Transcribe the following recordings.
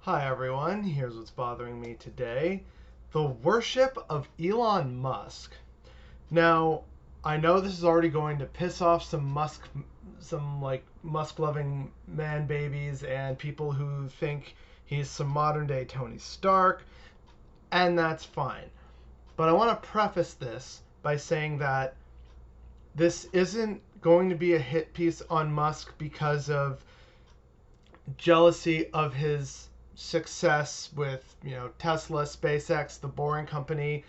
Hi everyone, here's what's bothering me today. The worship of Elon Musk. Now, I know this is already going to piss off some Musk-loving man babies and people who think he's some modern day Tony Stark, and that's fine. But I want to preface this by saying that this isn't going to be a hit piece on Musk because of jealousy of his success with, Tesla, SpaceX, the Boring Company,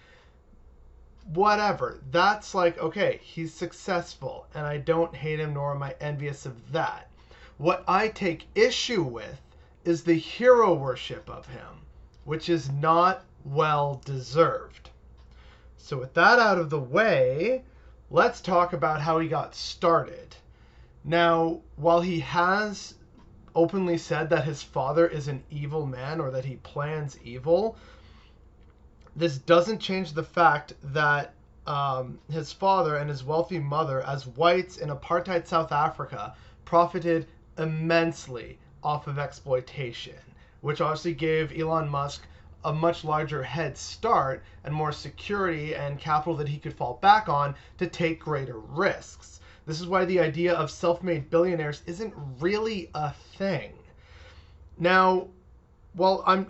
whatever. That's like, okay, he's successful, and I don't hate him, nor am I envious of that. What I take issue with is the hero worship of him, which is not well deserved. So with that out of the way, let's talk about how he got started. Now, while he has openly said that his father is an evil man or that he plans evil, this doesn't change the fact that his father and his wealthy mother, as whites in apartheid South Africa, profited immensely off of exploitation, which obviously gave Elon Musk a much larger head start and more security and capital that he could fall back on to take greater risks. This is why the idea of self-made billionaires isn't really a thing. Now, well, I'm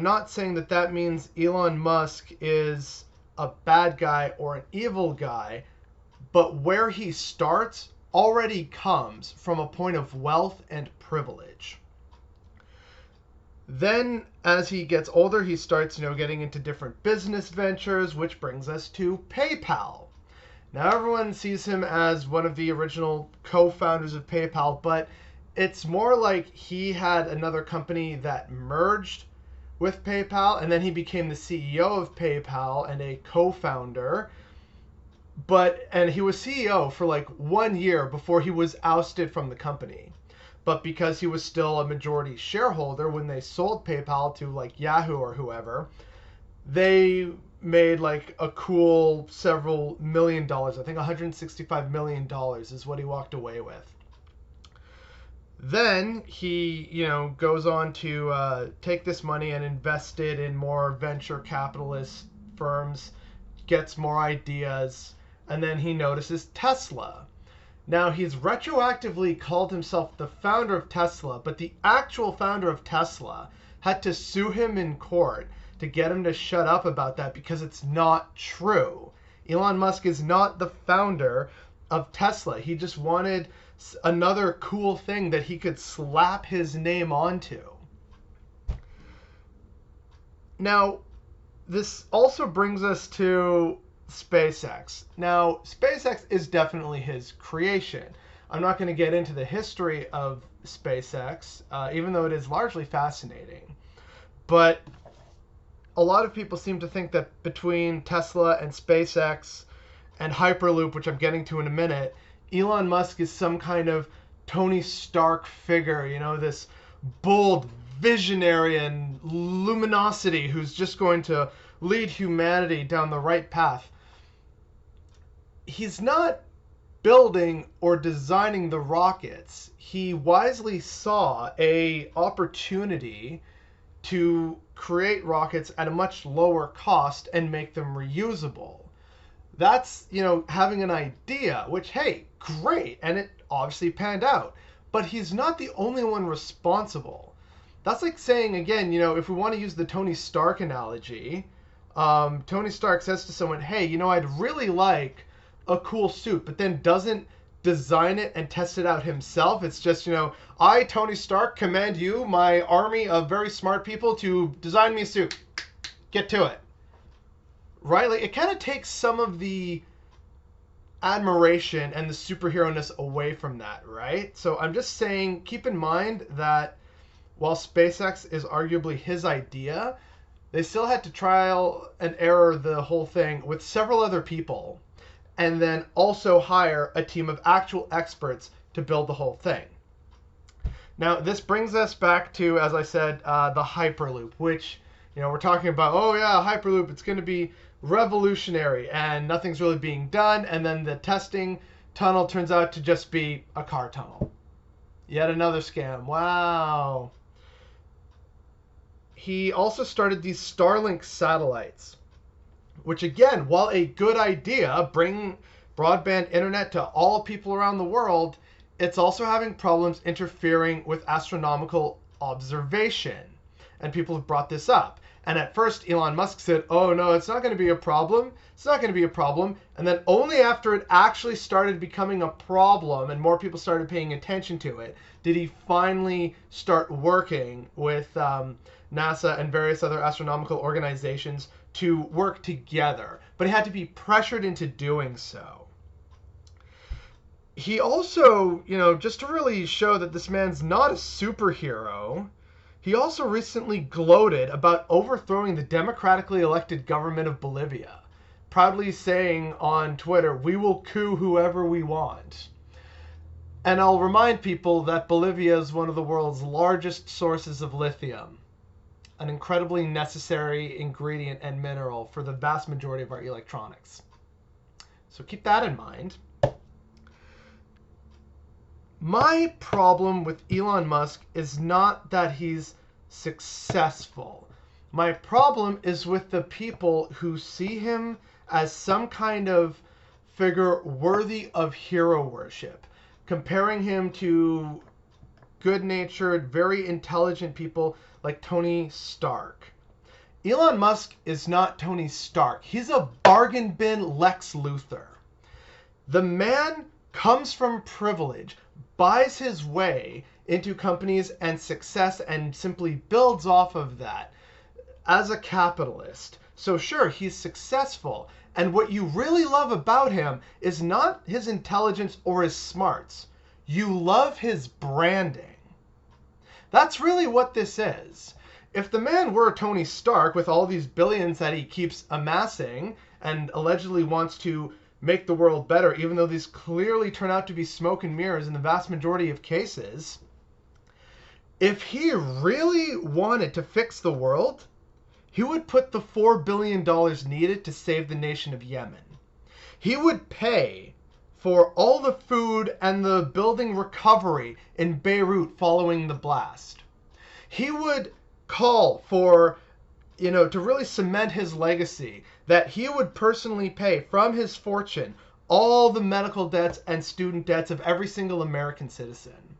not saying that means Elon Musk is a bad guy or an evil guy, but where he starts already comes from a point of wealth and privilege. Then, as he gets older, he starts, getting into different business ventures, which brings us to PayPal. Now, everyone sees him as one of the original co-founders of PayPal, but it's more like he had another company that merged with PayPal, and then he became the CEO of PayPal and a co-founder. And he was CEO for like 1 year before he was ousted from the company. But because he was still a majority shareholder when they sold PayPal to like Yahoo or whoever, they made like a cool several $1 million. I think $165 million is what he walked away with. Then he, goes on to take this money and invest it in more venture capitalist firms, gets more ideas, and then he notices Tesla. Now, he's retroactively called himself the founder of Tesla, but the actual founder of Tesla had to sue him in court to get him to shut up about that because it's not true. Elon Musk is not the founder of Tesla. He just wanted another cool thing that he could slap his name onto. Now, this also brings us to SpaceX. Now, SpaceX is definitely his creation. I'm not going to get into the history of SpaceX, even though it is largely fascinating. But a lot of people seem to think that between Tesla and SpaceX and Hyperloop, which I'm getting to in a minute, Elon Musk is some kind of Tony Stark figure, this bold visionary and luminosity who's just going to lead humanity down the right path. He's not building or designing the rockets. He wisely saw an opportunity to create rockets at a much lower cost and make them reusable. That's, having an idea, which, hey, great, and it obviously panned out. But he's not the only one responsible. That's like saying, again, if we want to use the Tony Stark analogy, Tony Stark says to someone, hey, I'd really like a cool suit, but then doesn't design it and test it out himself. It's just, I, Tony Stark, command you, my army of very smart people, to design me a suit. Get to it. Right? Like, it kind of takes some of the admiration and the superhero-ness away from that, right? So I'm just saying, keep in mind that while SpaceX is arguably his idea, they still had to trial and error the whole thing with several other people, and then also hire a team of actual experts to build the whole thing. Now, this brings us back to, as I said, the Hyperloop, which, we're talking about, oh yeah, Hyperloop, it's going to be revolutionary, and nothing's really being done, and then the testing tunnel turns out to just be a car tunnel. Yet another scam. Wow. he also started these Starlink satellites, which again, while a good idea, bring broadband internet to all people around the world, it's also having problems interfering with astronomical observation. And people have brought this up. And at first, Elon Musk said, oh, no, it's not going to be a problem. It's not going to be a problem. And then only after it actually started becoming a problem and more people started paying attention to it, did he finally start working with NASA and various other astronomical organizations to work together. But he had to be pressured into doing so. He also, just to really show that this man's not a superhero, he also recently gloated about overthrowing the democratically elected government of Bolivia, proudly saying on Twitter, "We will coup whoever we want." And I'll remind people that Bolivia is one of the world's largest sources of lithium, an incredibly necessary ingredient and mineral for the vast majority of our electronics. So keep that in mind. My problem with Elon Musk is not that he's successful. My problem is with the people who see him as some kind of figure worthy of hero worship, comparing him to good-natured, very intelligent people like Tony Stark. Elon Musk is not Tony Stark. He's a bargain bin Lex Luthor. The man comes from privilege, buys his way into companies and success, and simply builds off of that as a capitalist. So sure, he's successful. And what you really love about him is not his intelligence or his smarts. You love his branding. That's really what this is. If the man were Tony Stark with all these billions that he keeps amassing and allegedly wants to make the world better, even though these clearly turn out to be smoke and mirrors in the vast majority of cases, if he really wanted to fix the world, he would put the $4 billion needed to save the nation of Yemen. He would pay for all the food and the building recovery in Beirut following the blast. He would call for, to really cement his legacy, that he would personally pay from his fortune all the medical debts and student debts of every single American citizen.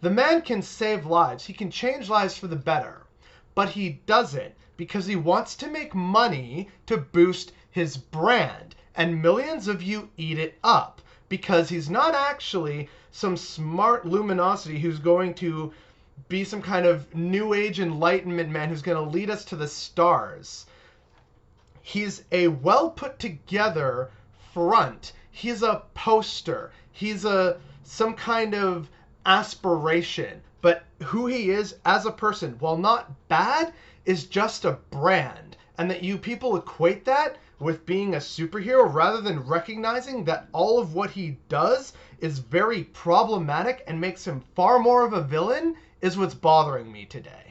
The man can save lives. He can change lives for the better. But he doesn't because he wants to make money to boost his brand. And millions of you eat it up because he's not actually some smart luminosity who's going to be some kind of new age enlightenment man who's going to lead us to the stars. He's a well put together front. He's a poster. He's some kind of aspiration. But who he is as a person, while not bad, is just a brand. And that you people equate that with being a superhero rather than recognizing that all of what he does is very problematic and makes him far more of a villain is what's bothering me today.